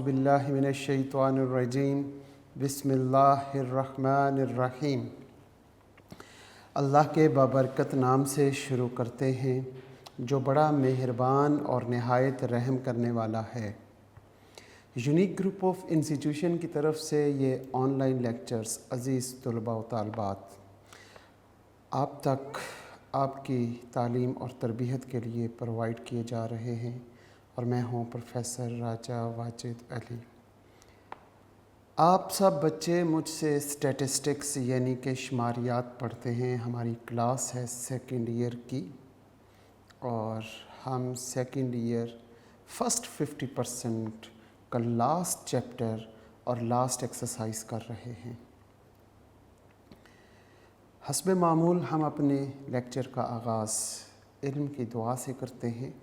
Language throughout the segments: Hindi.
औज़ुबिल्लाहि मिनश्शैतानिर्रजीम बिस्मिल्लाहिर्रहमानिर्रहीम। अल्लाह के बाबरकत नाम से शुरू करते हैं जो बड़ा मेहरबान और नहायत रहम करने वाला है। यूनिक ग्रुप ऑफ इंस्टीट्यूशन की तरफ से ये ऑनलाइन लेक्चर्स अज़ीज़ तलबा व तालबात आप तक आपकी तालीम और तरबियत के लिए प्रोवाइड किए जा रहे हैं और मैं हूँ प्रोफेसर राजा वाजिद अली। आप सब बच्चे मुझसे स्टैटिस्टिक्स यानी कि शुमारियात पढ़ते हैं। हमारी क्लास है सेकंड ईयर की और हम सेकंड ईयर फर्स्ट 50% का लास्ट चैप्टर और लास्ट एक्सरसाइज कर रहे हैं। हस्बे मामूल हम अपने लेक्चर का आगाज़ इल्म की दुआ से करते हैं।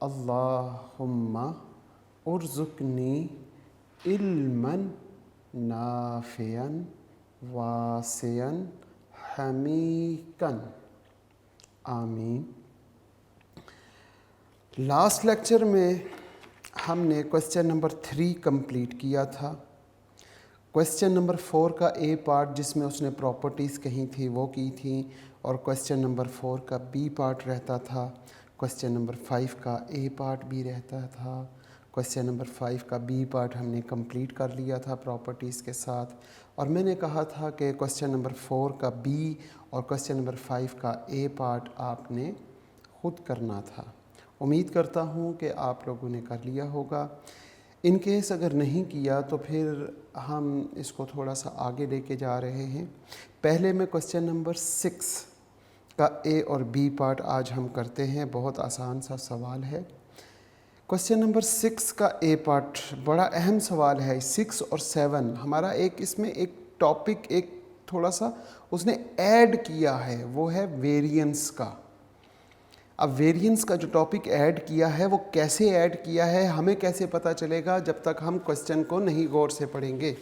अल्लाहुम्मा उर्ज़ुक़नी इल्मन नाफ़िअन वासिअन हमीकन आमीन। लास्ट लेक्चर में हमने क्वेश्चन नंबर 3 कंप्लीट किया था। क्वेश्चन नंबर 4 का ए पार्ट जिसमें उसने प्रॉपर्टीज़ कही थी वो की थी और क्वेश्चन नंबर 4 का बी पार्ट रहता था। क्वेश्चन नंबर 5 का ए पार्ट भी रहता था। क्वेश्चन नंबर 5 का बी पार्ट हमने कंप्लीट कर लिया था प्रॉपर्टीज़ के साथ और मैंने कहा था कि क्वेश्चन नंबर 4 का बी और क्वेश्चन नंबर 5 का ए पार्ट आपने ख़ुद करना था। उम्मीद करता हूँ कि आप लोगों ने कर लिया होगा। इन केस अगर नहीं किया तो फिर हम इसको थोड़ा सा आगे लेके जा रहे हैं। पहले मैं क्वेश्चन नंबर 6 का ए और बी पार्ट आज हम करते हैं। बहुत आसान सा सवाल है। क्वेश्चन नंबर 6 का ए पार्ट बड़ा अहम सवाल है। 6 और 7 हमारा एक इसमें एक टॉपिक एक थोड़ा सा उसने ऐड किया है, वो है वेरिएंस का। अब वेरिएंस का जो टॉपिक ऐड किया है वो कैसे ऐड किया है हमें कैसे पता चलेगा जब तक हम क्वेश्चन को नहीं गौर से पढ़ेंगे।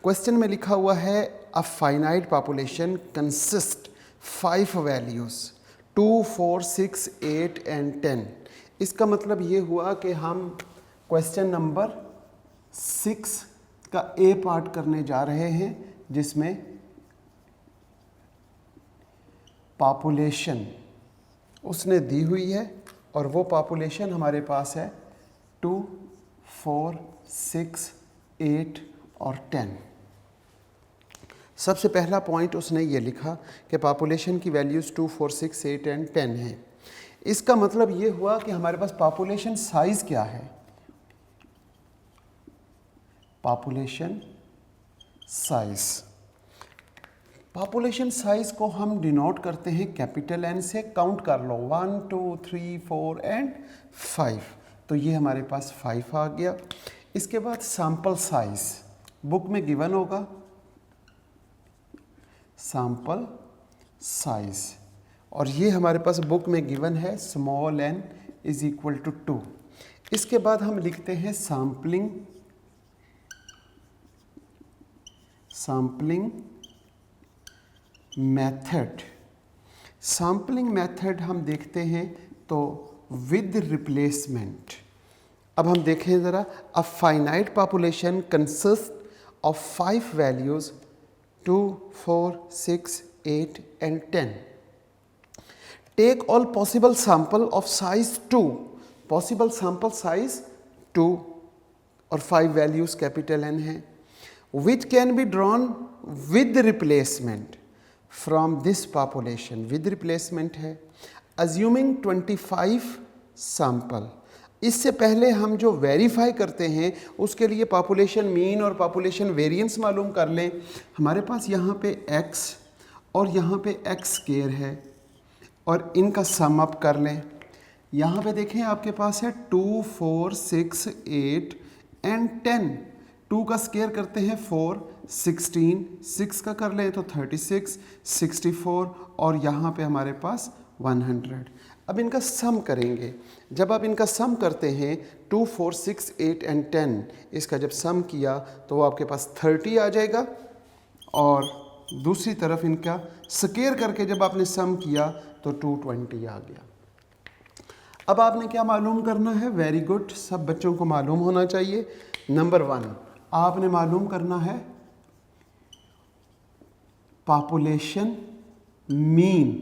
क्वेश्चन में लिखा हुआ है अ finite population consist 5 values 2, 4, 6, 8 and 10। इसका मतलब ये हुआ कि हम क्वेश्चन नंबर 6 का ए पार्ट करने जा रहे हैं जिसमें पॉपुलेशन उसने दी हुई है और वो पॉपुलेशन हमारे पास है 2, 4, 6, 8 और 10। सबसे पहला पॉइंट उसने ये लिखा कि पॉपुलेशन की वैल्यूज़ 2, 4, 6, 8 एंड 10 हैं। इसका मतलब ये हुआ कि हमारे पास पॉपुलेशन साइज़ क्या है। पॉपुलेशन साइज़ पॉपुलेशन साइज़ को हम डिनोट करते हैं कैपिटल एन से। काउंट कर लो 1, 2, 3, 4 एंड 5। तो ये हमारे पास 5 आ गया। इसके बाद सैंपल साइज़ बुक में गिवन होगा। सैंपल साइज़ और ये हमारे पास बुक में गिवन है small n is equal to 2। इसके बाद हम लिखते हैं सैम्पलिंग मेथड। सैम्पलिंग मेथड हम देखते हैं तो विद रिप्लेसमेंट। अब हम देखें ज़रा। A finite population consist of 5 values 2, 4, 6, 8 and 10। Take all possible sample of size 2। Possible sample size 2 और 5 वैल्यूज़ कैपिटल N है। Which can be drawn with replacement from this population. With replacement है अज्यूमिंग 25 सैंपल। इससे पहले हम जो वेरीफाई करते हैं उसके लिए पॉपुलेशन मीन और पॉपुलेशन वेरिएंस मालूम कर लें। हमारे पास यहाँ पे x और यहाँ पे x स्क्वायर है और इनका सम अप कर लें। यहाँ पे देखें आपके पास है 2, 4, 6, 8 एंड 10। 2 का स्क्वायर करते हैं 4, 16, 6 का कर लें तो 36, 64 और यहाँ पे हमारे पास 100। अब इनका सम करेंगे। जब आप इनका सम करते हैं 2, 4, 6, 8 एंड 10, इसका जब सम किया तो वो आपके पास 30 आ जाएगा और दूसरी तरफ इनका स्क्वायर करके जब आपने सम किया तो 220 आ गया। अब आपने क्या मालूम करना है। वेरी गुड, सब बच्चों को मालूम होना चाहिए। नंबर 1 आपने मालूम करना है पॉपुलेशन मीन।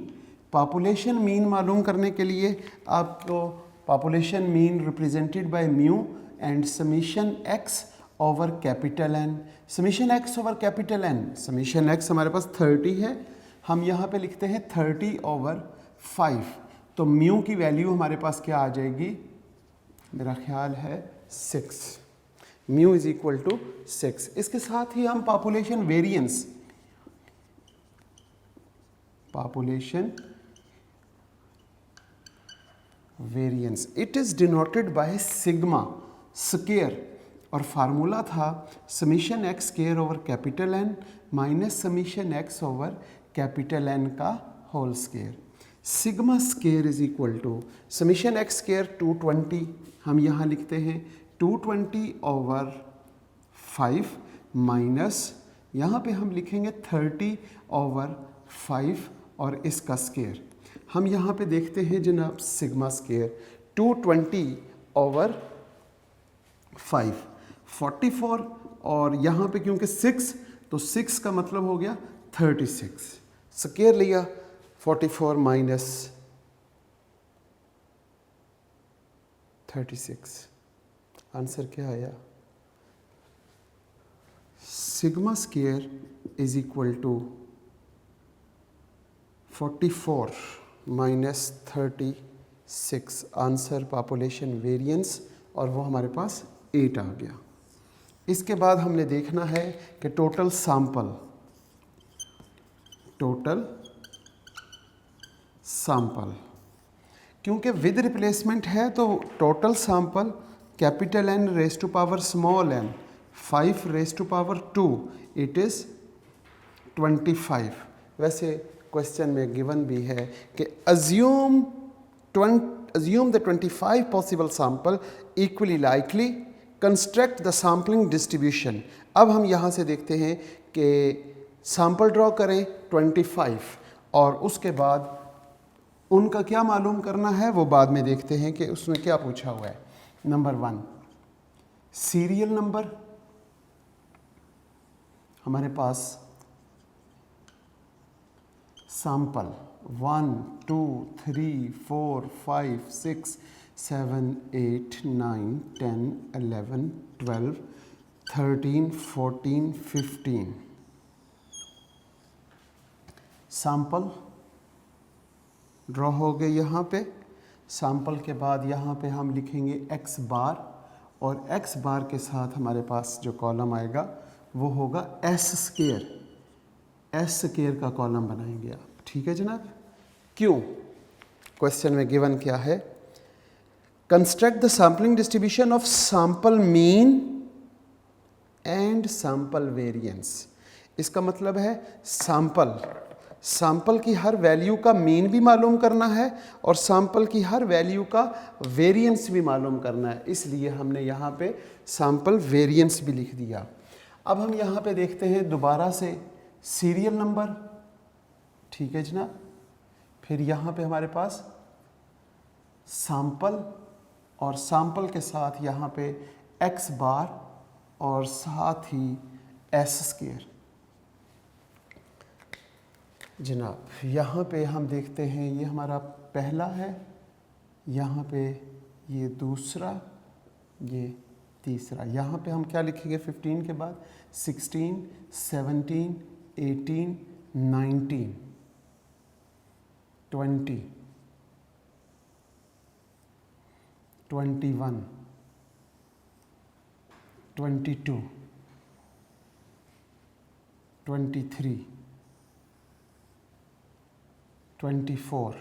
पॉपुलेशन मीन मालूम करने के लिए आपको population mean represented by mu and summation x over capital N. Summation x over capital N, summation X हमारे पास 30 है, हम यहाँ पे लिखते हैं 30 ओवर 5। तो म्यू की वैल्यू हमारे पास क्या आ जाएगी, मेरा ख्याल है 6। Mu is equal to 6। इसके साथ ही हम population variance, population variance it is denoted by sigma square, और फार्मूला था summation x square over capital N minus summation x over capital N का whole square. Sigma square is equal to summation x square 220, हम यहाँ लिखते हैं 220 ओवर 5 माइनस यहाँ पे हम लिखेंगे 30 ओवर 5 और इसका स्क्वायर। हम यहाँ पे देखते हैं जनाब सिग्मा स्क्वायर 220 ओवर 5 44, और यहाँ पे क्योंकि 6 तो 6 का मतलब हो गया 36। स्क्वायर लिया 44 माइनस 36, आंसर क्या आया, sigma square is equal to 44 minus 36, answer population variance, और वो हमारे पास 8 आ गया। इसके बाद हमने देखना है कि टोटल सैंपल, टोटल सैंपल क्योंकि विद रिप्लेसमेंट है तो total sample capital N raise to power small N 5 raise to power 2 it is 25। वैसे क्वेश्चन में गिवन भी है कि assume the 25 possible sample equally likely, construct the sampling distribution। अब हम यहाँ से देखते हैं कि सैंपल ड्रॉ करें 25 और उसके बाद उनका क्या मालूम करना है वो बाद में देखते हैं कि उसमें क्या पूछा हुआ है। नंबर 1 सीरियल नंबर, हमारे पास सैंपल 1 2 3 4 5 6 7 8 9 10 11 12 13 14 15 सैंपल ड्रॉ हो गए यहाँ पे। सैंपल के बाद यहाँ पे हम लिखेंगे x बार, और x बार के साथ हमारे पास जो कॉलम आएगा वो होगा s स्क्वायर, s स्क्वायर का कॉलम बनाएंगे आप। ठीक है जनाब, क्यों, क्वेश्चन में गिवन क्या है, construct the sampling distribution of sample mean and sample variance. इसका मतलब है सैंपल की हर वैल्यू का मीन भी मालूम करना है और सैंपल की हर वैल्यू का वेरिएंस भी मालूम करना है, इसलिए हमने यहाँ पे सैंपल वेरिएंस भी लिख दिया। अब हम यहाँ पे देखते हैं दोबारा से सीरियल नंबर, ठीक है जनाब, फिर यहाँ पे हमारे पास सैंपल और सैंपल के साथ यहाँ पे x बार और साथ ही s स्क्वायर। जनाब यहाँ पे हम देखते हैं ये हमारा पहला है, यहाँ पे ये दूसरा, ये तीसरा। यहाँ पे हम क्या लिखेंगे 15 के बाद 16 17 18 19 20 21 22 23 24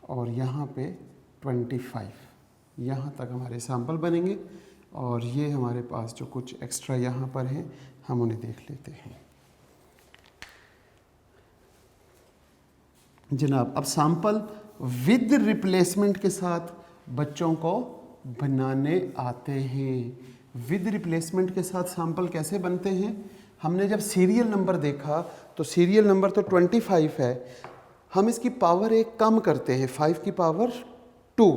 और यहाँ पे 25। यहाँ तक हमारे सैंपल बनेंगे और ये हमारे पास जो कुछ एक्स्ट्रा यहाँ पर हैं हम उन्हें देख लेते हैं। जनाब अब सैंपल विद रिप्लेसमेंट के साथ बच्चों को बनाने आते हैं। विद रिप्लेसमेंट के साथ सैंपल कैसे बनते हैं, हमने जब सीरियल नंबर देखा तो सीरियल नंबर तो 25 है, हम इसकी पावर एक कम करते हैं 5 की पावर 2,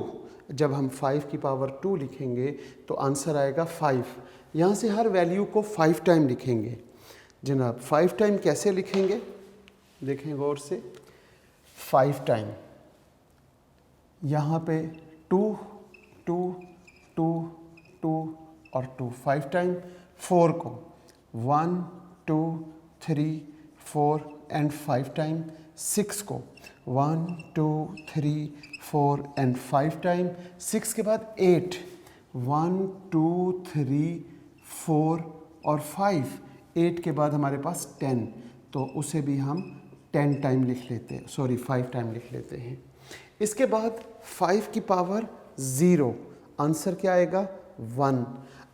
जब हम 5 की पावर 2 लिखेंगे तो आंसर आएगा 5। यहाँ से हर वैल्यू को 5 टाइम लिखेंगे। जनाब 5 टाइम कैसे लिखेंगे, देखें गौर से। 5 टाइम यहाँ पे 2 2 2 2 और 2, 5 टाइम। 4 को 1 2 3 4 एंड 5 टाइम। 6 को 1 2 3 4 एंड 5 टाइम। 6 के बाद 8, 1 2 3 4 और 5। 8 के बाद हमारे पास 10, तो उसे भी हम 10 टाइम लिख लेते हैं, सॉरी 5 टाइम लिख लेते हैं। इसके बाद 5 की पावर 0, आंसर क्या आएगा 1।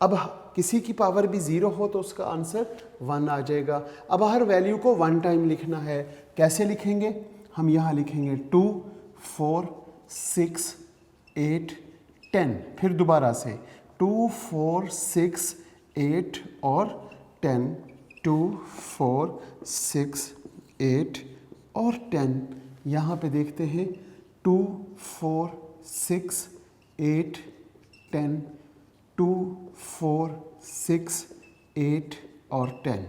अब किसी की पावर भी 0 हो तो उसका आंसर 1 आ जाएगा। अब हर वैल्यू को 1 टाइम लिखना है। कैसे लिखेंगे, हम यहाँ लिखेंगे 2 4 6 8 10, फिर दोबारा से 2 4 6 8 और 10, 2 4 6 8 और 10। यहाँ पे देखते हैं 2 4 6 8 10, 2 4 6 8 और 10।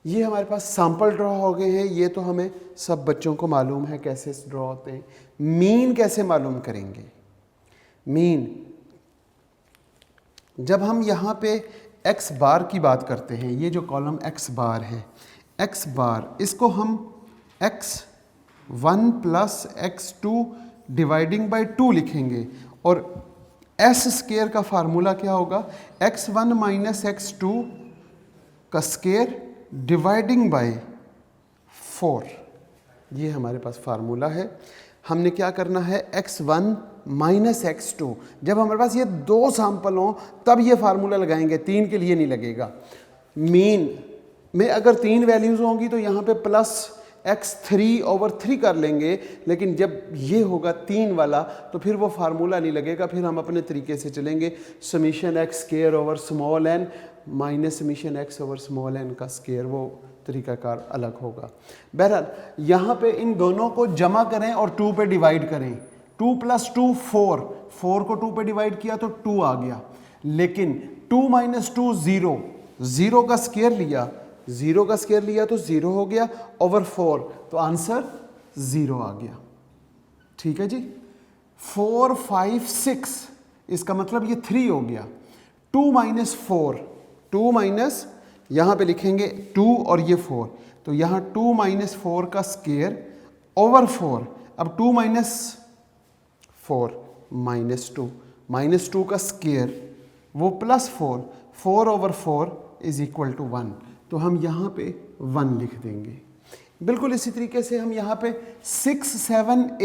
ये हमारे पास सैंपल ड्रॉ हो गए हैं। ये तो हमें सब बच्चों को मालूम है कैसे ड्रॉ होते हैं। मीन कैसे मालूम करेंगे, मीन जब हम यहाँ पे x बार की बात करते हैं, ये जो कॉलम x बार है, x बार, इसको हम x1 plus x2 dividing by 2 लिखेंगे। और s स्केयर का फार्मूला क्या होगा, x1 माइनस x2 का स्केयर डिवाइडिंग बाय 4। ये हमारे पास फार्मूला है। हमने क्या करना है, x1 माइनस x2। जब हमारे पास ये 2 सैंपल हों तब ये फार्मूला लगाएंगे, 3 के लिए नहीं लगेगा। मीन में अगर 3 वैल्यूज़ होंगी तो यहाँ पे प्लस x3/3 कर लेंगे, लेकिन जब ये होगा 3 वाला तो फिर वो फार्मूला नहीं लगेगा। फिर हम अपने तरीके से चलेंगे, summation x square over small n minus summation x over small n का स्केयर, वो तरीकाकार अलग होगा। बहरहाल यहाँ पे इन दोनों को जमा करें और 2 पे डिवाइड करें। 2 + 2 4, 4 को 2 पे डिवाइड किया तो 2 आ गया। लेकिन 2 - 2 0, 0 का स्केयर लिया, 0 का स्केयर लिया तो 0 हो गया ओवर 4, तो आंसर 0 आ गया। ठीक है जी। 4 5 6, इसका मतलब ये 3 हो गया। 2 - 4, 2 माइनस, यहाँ पे लिखेंगे 2 और ये 4, तो यहाँ 2 - 4 का स्केयर ओवर 4। अब 2 - 4 -2 का स्केयर वो +4, 4 ओवर 4 इज इक्वल टू 1, तो हम यहाँ पे 1 लिख देंगे। बिल्कुल इसी तरीके से हम यहाँ पे 6 7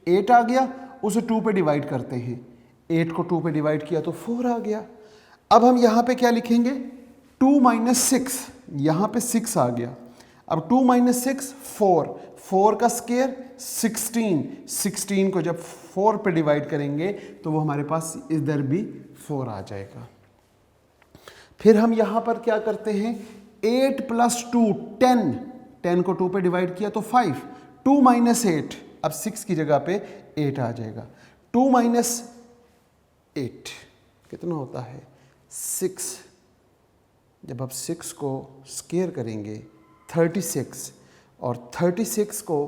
8 आ गया, उसे 2 पे डिवाइड करते हैं। 8 को 2 पे डिवाइड किया तो 4 आ गया। अब हम यहाँ पे क्या लिखेंगे, 2 - 6, यहाँ पे 6 आ गया। अब 2 - 6 4, 4 का स्केयर 16, 16 को जब 4 पे डिवाइड करेंगे तो वो हमारे पास इधर भी 4 आ जाएगा। फिर हम यहाँ पर क्या करते हैं, 8 + 2 10, 10 को 2 पे डिवाइड किया तो 5, 2 - 8, अब 6 की जगह पे 8 आ जाएगा। 2 - 8 कितना होता है 6, जब आप 6 को स्केयर करेंगे 36, और 36 को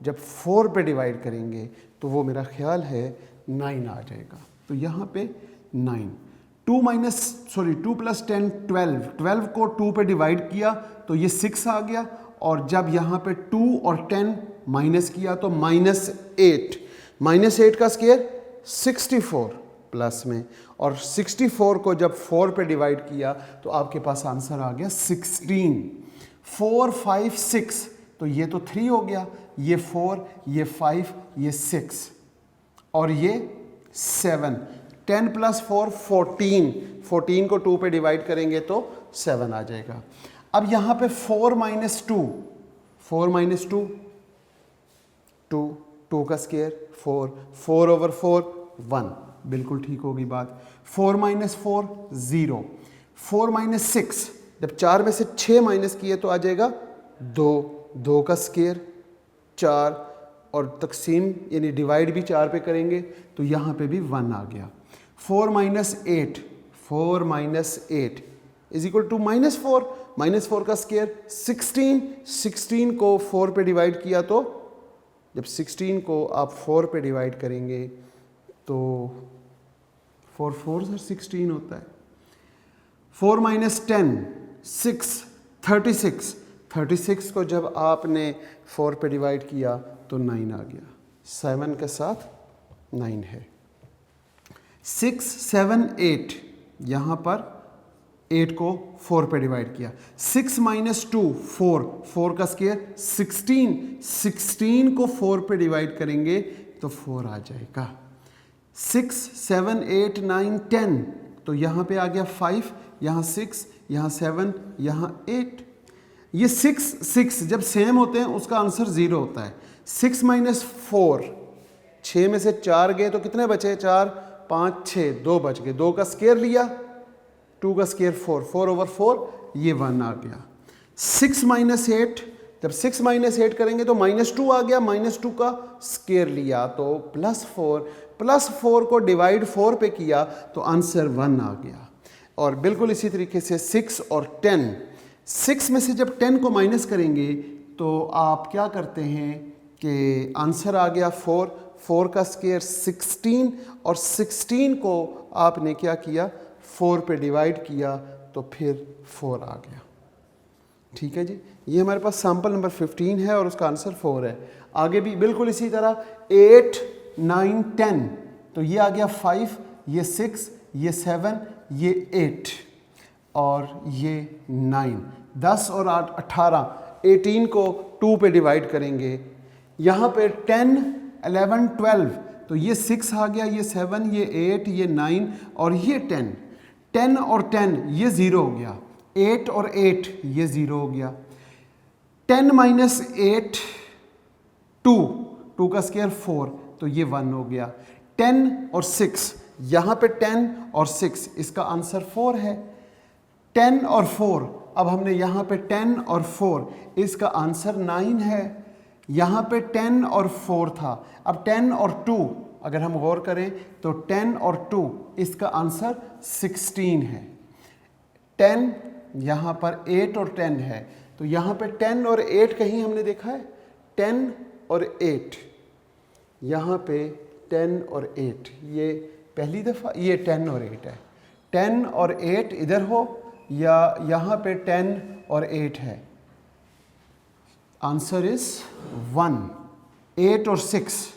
जब 4 पे डिवाइड करेंगे तो वो मेरा ख्याल है 9 आ जाएगा। तो यहाँ पे 9। 2 + 10 12, 12 को 2 पे डिवाइड किया तो ये 6 आ गया, और जब यहाँ पे 2 और 10 माइनस किया तो -8, -8 का स्केयर 64 प्लस में, और 64 को जब 4 पे डिवाइड किया तो आपके पास आंसर आ गया 16। 4 5 6, तो ये तो 3 हो गया, ये 4, ये 5, ये 6 और ये 7। 10 + 4 14, 14 को 2 पे डिवाइड करेंगे तो 7 आ जाएगा। अब यहाँ पे 4 - 2, 4 - 2 2, 2 का स्केयर 4, 4 ओवर 4 1, बिल्कुल ठीक होगी बात। 4 - 4 0, 4 - 6, जब 4 में से 6 माइनस किए तो आ जाएगा 2, 2 का स्केयर 4, और तकसीम यानी डिवाइड भी 4 पे करेंगे तो यहाँ पे भी 1 आ गया। 4 माइनस 8 इज इक्वल टू -4, -4 का स्क्वायर 16, 16 को 4 पे डिवाइड किया तो जब 16 को आप 4 पे डिवाइड करेंगे तो 4 4 16 होता है। 4 माइनस 10 6 36, 36 को जब आपने 4 पे डिवाइड किया तो 9 आ गया। 7 के साथ 9 है। 6 7 8 यहाँ पर 8 को 4 पे डिवाइड किया। 6 माइनस 2 4, 4 का स्क्वायर 16, 16 को 4 पे डिवाइड करेंगे तो 4 आ जाएगा। 6 7 8 9 10 तो यहाँ पे आ गया 5, यहाँ 6, यहाँ 7, यहाँ 8। ये 6 6 जब सेम होते हैं उसका आंसर 0 होता है। 6 माइनस 4, 6 में से 4 गए तो कितने बचे? 4 5 6, 2 बच गए। 2 का स्क्वायर लिया, 2 का स्क्वायर 4, 4 ओवर 4 ये 1 आ गया। 6 माइनस 8, जब 6 माइनस 8 करेंगे तो -2 आ गया, -2 का स्क्वायर लिया तो +4, +4 को डिवाइड 4 पे किया तो आंसर 1 आ गया। और बिल्कुल इसी तरीके से 6 और 10, 6 में से जब 10 को माइनस करेंगे तो आप क्या करते हैं कि आंसर आ गया 4, 4 का स्क्वायर 16 और 16 को आपने क्या किया 4 पे डिवाइड किया तो फिर 4 आ गया। ठीक है जी, ये हमारे पास सैम्पल नंबर 15 है और उसका आंसर 4 है। आगे भी बिल्कुल इसी तरह 8 9 10 तो ये आ गया 5, ये 6, ये 7, ये 8 और ये 9। 10 और 8 18, 18 को 2 पे डिवाइड करेंगे। यहाँ पे 10 11 12 तो ये 6 आ गया, ये 7, ये 8, ये 9 और ये 10। 10 और 10 ये 0 हो गया। 8 और 8 ये 0 हो गया। 10 माइनस 8 2, 2 का स्क्वायर 4 तो ये 1 हो गया। 10 और 6 यहाँ पे 10 और 6 इसका आंसर 4 है। 10 और 4 अब हमने यहाँ पे 10 और 4 इसका आंसर 9 है। यहाँ पे 10 और 4 था, अब 10 और 2 अगर हम गौर करें तो 10 और 2 इसका आंसर 16 है। 10 यहाँ पर 8 और 10 है तो यहाँ पे 10 और 8 कहीं हमने देखा है? 10 और 8 यहाँ पे 10 और 8 ये पहली दफ़ा, ये 10 और 8 है। 10 और 8 इधर हो या यहाँ पे 10 और 8 है। Answer is 1। 8 और 6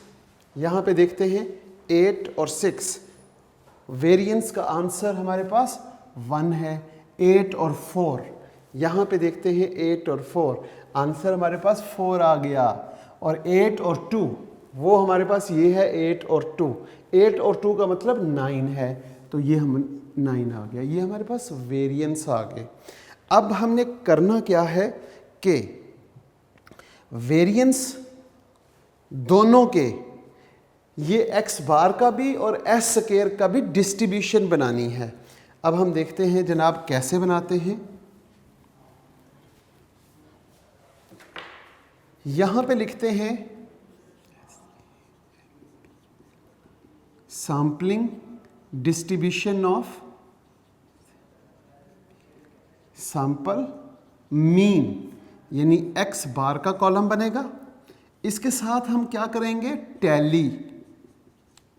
यहाँ पे देखते हैं 8 और 6 वेरिएंस का आंसर हमारे पास 1 है। 8 और 4 यहाँ पे देखते हैं 8 और 4 आंसर हमारे पास 4 आ गया। और 8 और 2 वो हमारे पास ये है 8 और 2, 8 और 2 का मतलब 9 है तो ये हम 9 आ गया। ये हमारे पास वेरिएंस आ गए। अब हमने करना क्या है कि वेरिएंस दोनों के ये x बार का भी और s स्क्वायर का भी डिस्ट्रीब्यूशन बनानी है। अब हम देखते हैं जनाब कैसे बनाते हैं। यहाँ पे लिखते हैं sampling distribution of sample mean, यानी x बार का कॉलम बनेगा। इसके साथ हम क्या करेंगे? टैली।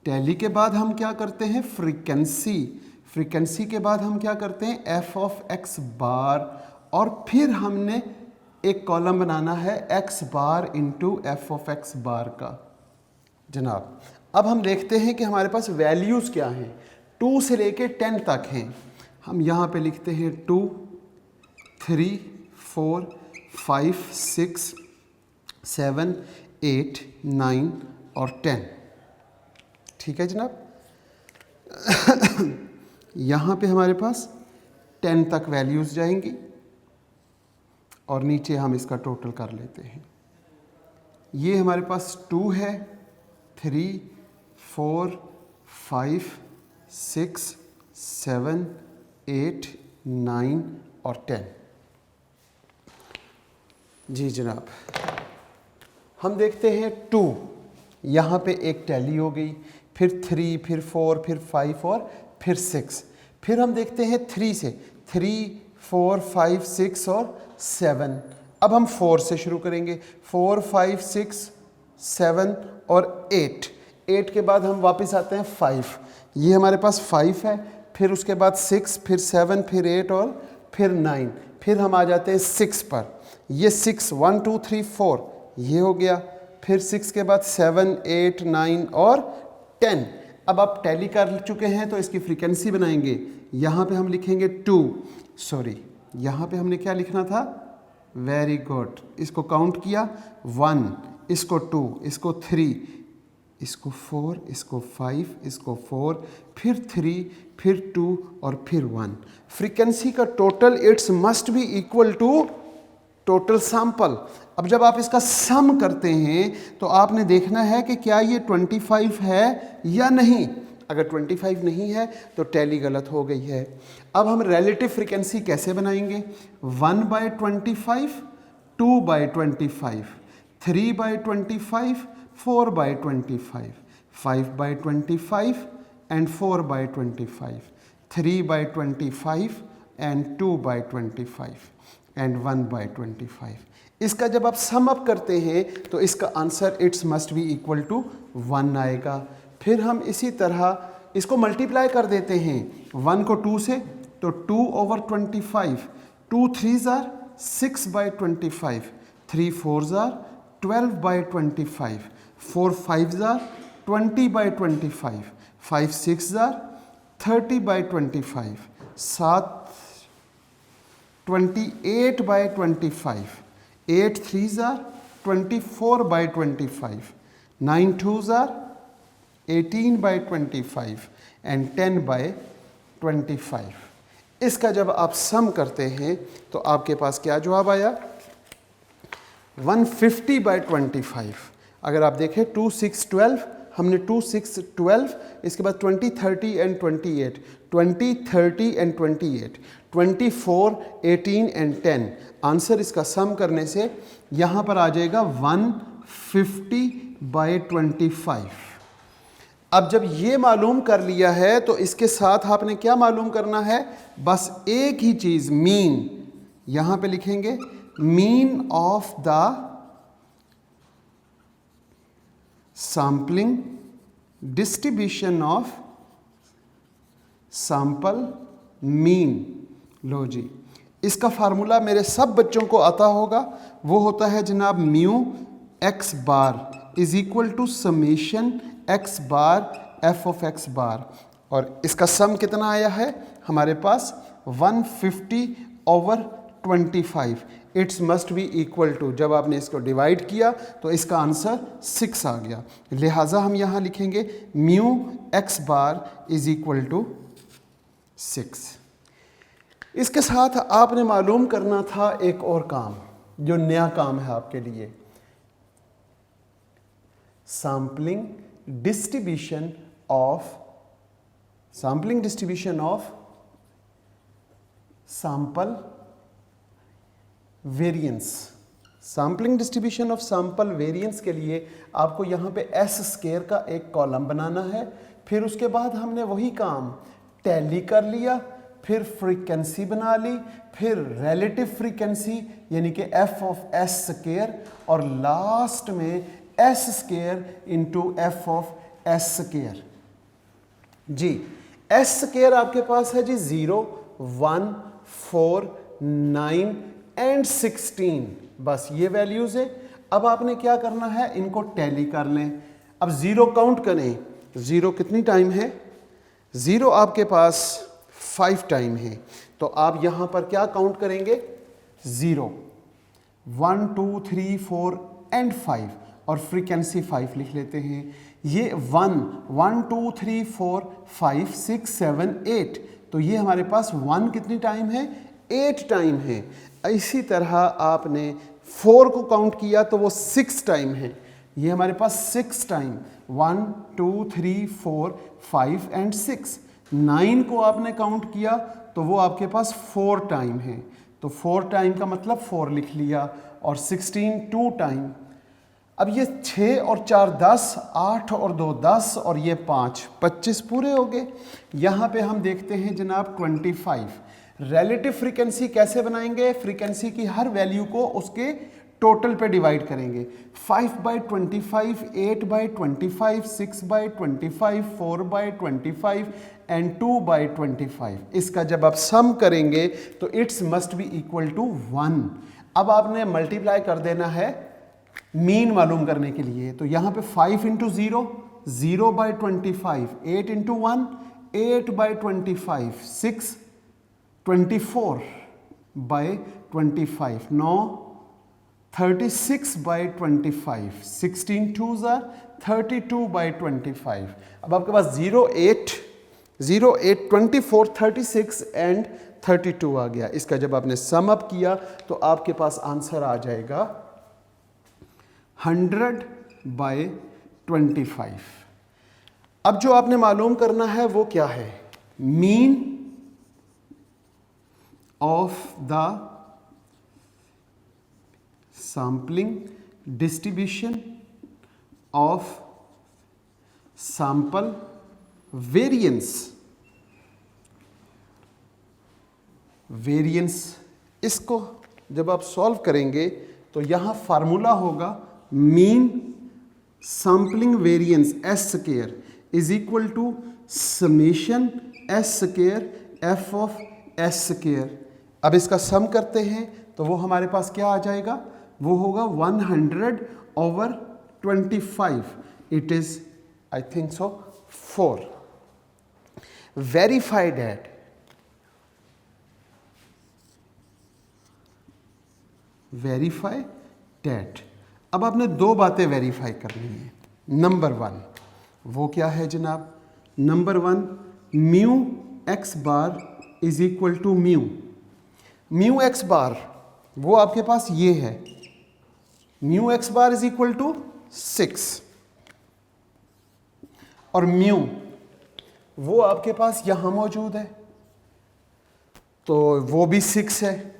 टैली के बाद हम क्या करते हैं? फ्रीक्वेंसी। फ्रीक्वेंसी के बाद हम क्या करते हैं? f ऑफ x बार। और फिर हमने एक कॉलम बनाना है x bar into f of x बार का। जनाब अब हम देखते हैं कि हमारे पास वैल्यूज़ क्या हैं। 2 से लेके 10 तक हैं। हम यहाँ पे लिखते हैं 2 3 4 5 6 7 8 9 और 10। ठीक है जनाब। यहाँ पे हमारे पास 10 तक वैल्यूज़ जाएंगी और नीचे हम इसका टोटल कर लेते हैं। ये हमारे पास 2 है, 3 4 5 6 7 8 9 और 10। जी जनाब, हम देखते हैं 2, यहाँ पे एक टैली हो गई, फिर 3, फिर 4, फिर 5 और फिर 6। फिर हम देखते हैं 3 से, 3, 4, 5, 6 और 7। अब हम 4 से शुरू करेंगे, 4, 5, 6, 7 और 8। 8 के बाद हम वापस आते हैं 5, ये हमारे पास 5 है, फिर उसके बाद 6, फिर 7, फिर 8 और फिर 9। फिर हम आ जाते हैं 6 पर, ये 6, 1, 2, 3, 4 ये हो गया, फिर 6 के बाद 7, 8, 9 और 10। अब आप टैली कर चुके हैं तो इसकी फ्रीक्वेंसी बनाएंगे। यहाँ पे हम लिखेंगे 2, सॉरी यहाँ पे हमने क्या लिखना था, वेरी गुड, इसको काउंट किया 1, इसको 2, इसको 3, इसको 4, इसको 5, इसको 4, फिर 3, फिर 2 और फिर 1। फ्रीक्वेंसी का total it's must be equal to total sample. अब जब आप इसका सम करते हैं तो आपने देखना है कि क्या ये 25 है या नहीं। अगर 25 नहीं है तो टैली गलत हो गई है। अब हम रिलेटिव फ्रीक्वेंसी कैसे बनाएंगे, 1/25, 2/25, 3/25, 4/25, 5/25 and 4/25, 3/25 and 2/25 and 1/25। इसका जब आप सम अप करते हैं तो इसका answer it's must be equal to 1 आएगा। फिर हम इसी तरह इसको मल्टीप्लाई कर देते हैं, 1 को 2 से तो 2/25, 2 3s are 6/25, 3 4s are 12/25, 4 5s are 20/25, 5 6s are 30/25, 7 28/25, 8 3s are 24/25, 9 2s are 18/25 and 10/25। इसका जब आप सम करते हैं तो आपके पास क्या जवाब आया, 150/25। अगर आप देखें 2 6 12, हमने 2 6 12, इसके बाद 20 30 and 28, 20 30 and 28, 24 18 and 10। आंसर इसका सम करने से यहाँ पर आ जाएगा 150/25। अब जब ये मालूम कर लिया है तो इसके साथ आपने क्या मालूम करना है, बस एक ही चीज़, मीन। यहाँ पे लिखेंगे mean of the sampling distribution of sample mean. लो जी, इसका फार्मूला मेरे सब बच्चों को आता होगा, वो होता है जनाब mu x bar is equal to summation x bar f of x bar. और इसका सम कितना आया है हमारे पास, 150/25। It's must be equal to, जब आपने इसको डिवाइड किया तो इसका आंसर 6 आ गया। लिहाजा हम यहाँ लिखेंगे mu x bar is equal to 6। इसके साथ आपने मालूम करना था एक और काम, जो नया काम है आपके लिए, sampling distribution of sample variance. Sampling distribution of sample variance के लिए आपको यहाँ पे एस स्क्वायर का एक कॉलम बनाना है। फिर उसके बाद हमने वही काम टैली कर लिया, फिर फ्रीक्वेंसी बना ली, फिर रिलेटिव फ्रीक्वेंसी यानी कि एफ ऑफ एस स्क्वायर, और लास्ट में S square into F of S square. G S square आपके पास है जी 0 1 4 9 एंड 16, बस ये वैल्यूज है। अब आपने क्या करना है, इनको टैली कर लें। अब 0 काउंट करें, 0 कितनी टाइम है, 0 आपके पास 5 टाइम है, तो आप यहां पर क्या काउंट करेंगे, 0 1 2 3 4 एंड 5, और फ्रीक्वेंसी 5 लिख लेते हैं। ये 1 1 2 3 4 5 6 7 8, तो ये हमारे पास 1 कितनी टाइम है, 8 टाइम है। इसी तरह आपने 4 को काउंट किया तो वो 6 टाइम है, ये हमारे पास 6 टाइम, 1 2 3 4 5 एंड 6। 9 को आपने काउंट किया तो वो आपके पास 4 टाइम है, तो 4 टाइम का मतलब 4 लिख लिया, और 16 2 टाइम। अब ये 6 और 4 10, 8 और 2 10 और ये 5 25 पूरे हो गए। यहाँ पे हम देखते हैं जनाब 25। रिलेटिव फ्रीक्वेंसी कैसे बनाएंगे? फ्रीक्वेंसी की हर वैल्यू को उसके टोटल पे डिवाइड करेंगे। 5/25, 8/25, 6/25, 4/25 एंड 2/25। इसका जब आप सम करेंगे तो it's must be equal to 1। अब आपने मल्टीप्लाई कर देना है मीन मालूम करने के लिए। तो यहाँ पे 5 इंटू 0, 0/25, 8 इंटू 1, 8/25, 6, 24/25, 9, 36/25, 16 2s are 32/25। अब आपके पास 0, 8, 24, 36 एंड 32 आ गया। इसका जब आपने सम अप किया तो आपके पास आंसर आ जाएगा 100/25। अब जो आपने मालूम करना है वो क्या है? Mean of the sampling distribution of sample variance. इसको जब आप सॉल्व करेंगे तो यहां फार्मूला होगा mean sampling variance S square is equal to summation S square F of S square. अब इसका सम करते हैं तो वो हमारे पास क्या आ जाएगा? वो होगा 100/25। It is I think so 4। Verify that अब आपने दो बातें वेरीफाई करनी है। नंबर 1 वो क्या है जनाब? Number 1 mu x bar is equal to mu x bar वो आपके पास ये है, mu x bar is equal to 6 और म्यू वो आपके पास यहां मौजूद है तो वो भी 6 है।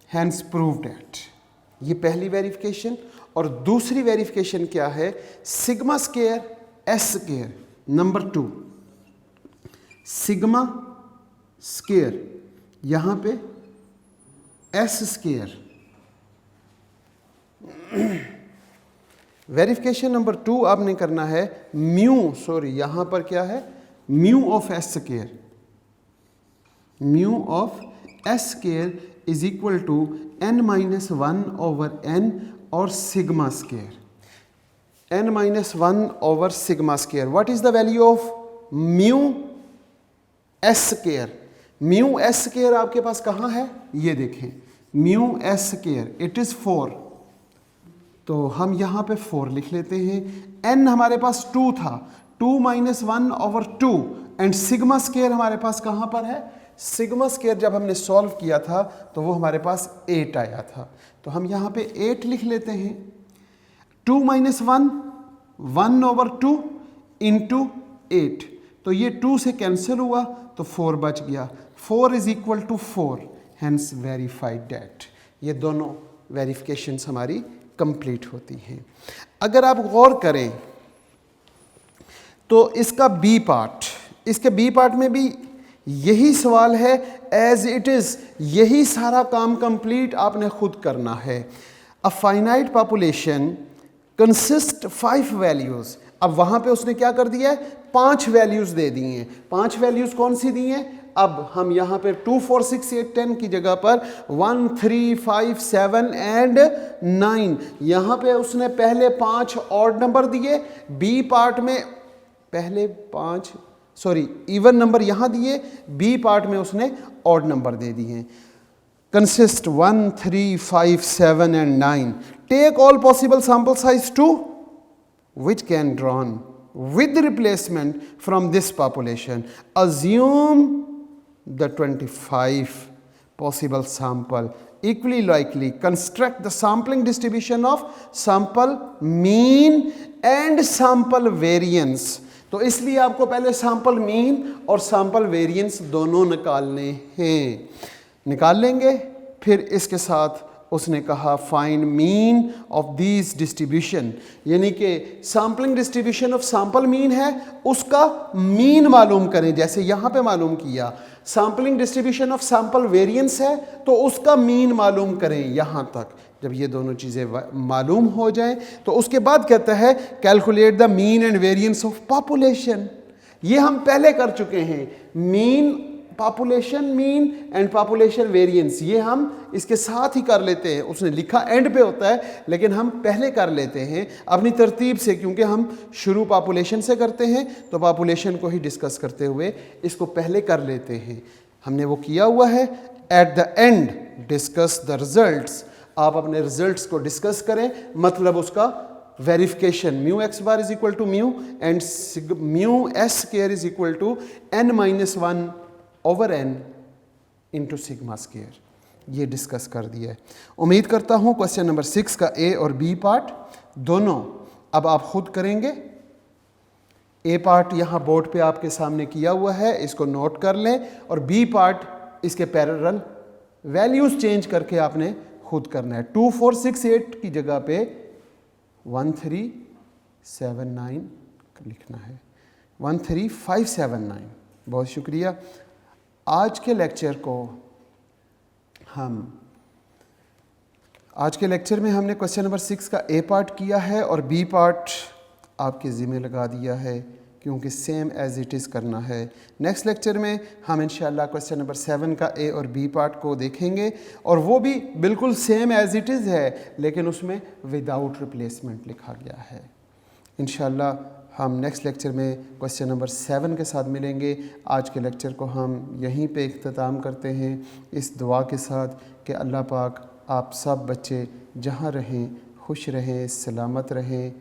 Hence proved it. ये पहली वेरिफिकेशन। और दूसरी वेरिफिकेशन क्या है? Sigma square S square. Number 2 sigma square यहां पे एस स्क्वायर। वेरिफिकेशन नंबर 2 आपने करना है यहां पर क्या है? Mu of S square. Is of S square is equal टू n-1/n और sigma square. n-1/σ²। What is the value of mu S square? Mu S square आपके पास कहां है? ये देखें mu S square it is 4। तो हम यहां पे 4 लिख लेते हैं। n हमारे पास 2 था, 2-1/2 एंड सिग्मा स्क्वायर हमारे पास कहां पर है? सिग्मा स्क्वायर जब हमने सॉल्व किया था तो वो हमारे पास 8 आया था। तो हम यहाँ पे 8 लिख लेते हैं। 2-1 1/2 इंटू 8, तो ये 2 से कैंसिल हुआ तो 4 बच गया। 4 is equal to 4। Hence verified that. ये दोनों वेरिफिकेशंस हमारी कंप्लीट होती हैं। अगर आप गौर करें तो इसका बी पार्ट, इसके बी पार्ट में भी यही सवाल है एज इट इज। यही सारा काम कंप्लीट आपने खुद करना है। अ फाइनाइट पॉपुलेशन कंसिस्ट 5 वैल्यूज। अब वहां पे उसने क्या कर दिया है? 5 वैल्यूज दे दी हैं। 5 वैल्यूज कौन सी दी हैं? अब हम यहां पे 2 4 6 8 10 की जगह पर 1 3 5 7 एंड 9 यहां पे उसने पहले 5 ऑड नंबर दिए। बी पार्ट में पहले 5 इवन नंबर यहां दिए, बी पार्ट में उसने ऑड नंबर दे दिए। Consist 1 3 5 7 and 9। Take all possible sample size 2 which can drawn with replacement from this population. Assume the 25 possible sample. Equally likely construct the sampling distribution of sample mean and sample variance. तो इसलिए आपको पहले सैंपल मीन और सैंपल वेरिएंस दोनों निकालने हैं। निकाल लेंगे, फिर इसके साथ उसने कहा find mean of these distribution, यानी कि sampling distribution of sample mean है, उसका मीन मालूम करें। जैसे यहाँ पे मालूम किया sampling distribution of sample variance है तो उसका मीन मालूम करें। यहाँ तक जब ये दोनों चीज़ें मालूम हो जाएं तो उसके बाद कहता है calculate the mean and variance of population. ये हम पहले कर चुके हैं, mean population mean and population variance, ये हम इसके साथ ही कर लेते हैं। उसने लिखा एंड पे होता है लेकिन हम पहले कर लेते हैं अपनी तरतीब से, क्योंकि हम शुरू पॉपुलेशन से करते हैं तो पॉपुलेशन को ही डिस्कस करते हुए इसको पहले कर लेते हैं। हमने वो किया हुआ है। At the end discuss the results, आप अपने रिजल्ट्स को डिस्कस करें, मतलब उसका verification. Mu x bar is equal to mu and mu S square is equal to n minus 1 over n into sigma square, ये डिस्कस कर दिया है। उम्मीद करता हूँ क्वेश्चन नंबर 6 का ए और बी पार्ट दोनों अब आप खुद करेंगे। ए पार्ट यहाँ बोर्ड पे आपके सामने किया हुआ है, इसको नोट कर लें, और बी पार्ट इसके पैरेलल वैल्यूज चेंज करके आपने खुद करना है। 2468 की जगह पे 13579 लिखना है, 13579। बहुत शुक्रिया। आज के लेक्चर में हमने क्वेश्चन नंबर 6 का ए पार्ट किया है और बी पार्ट आपके ज़िम्मे लगा दिया है, क्योंकि सेम एज़ इट इज़ करना है। नेक्स्ट लेक्चर में हम इंशाल्लाह क्वेश्चन नंबर 7 का ए और बी पार्ट को देखेंगे, और वो भी बिल्कुल सेम एज़ इट इज़ है लेकिन उसमें विदाउट रिप्लेसमेंट लिखा गया है। इंशाल्लाह हम नेक्स्ट लेक्चर में क्वेश्चन नंबर 7 के साथ मिलेंगे। आज के लेक्चर को हम यहीं पे इख्तिताम करते हैं इस दुआ के साथ कि अल्लाह पाक आप सब बच्चे जहाँ रहें खुश रहें, सलामत रहें,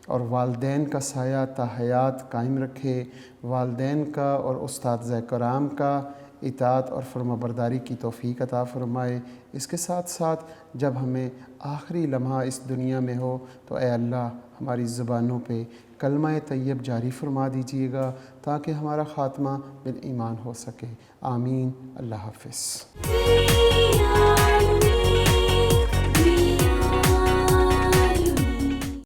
और वालदैन का साया ताहयात कायम रखे। वालदैन का और उस्ताद कराम का इताअत और फरमाबरदारी की तौफ़ीक अता फ़रमाए। इसके साथ साथ जब हमें आखिरी लम्हा इस दुनिया में हो तो ए अल्लाह हमारी ज़ुबानों पे कलमा तैयब जारी फरमा दीजिएगा ताकि हमारा ख़ात्मा बिल ईमान हो सके। आमीन। अल्लाह हाफ़िज़।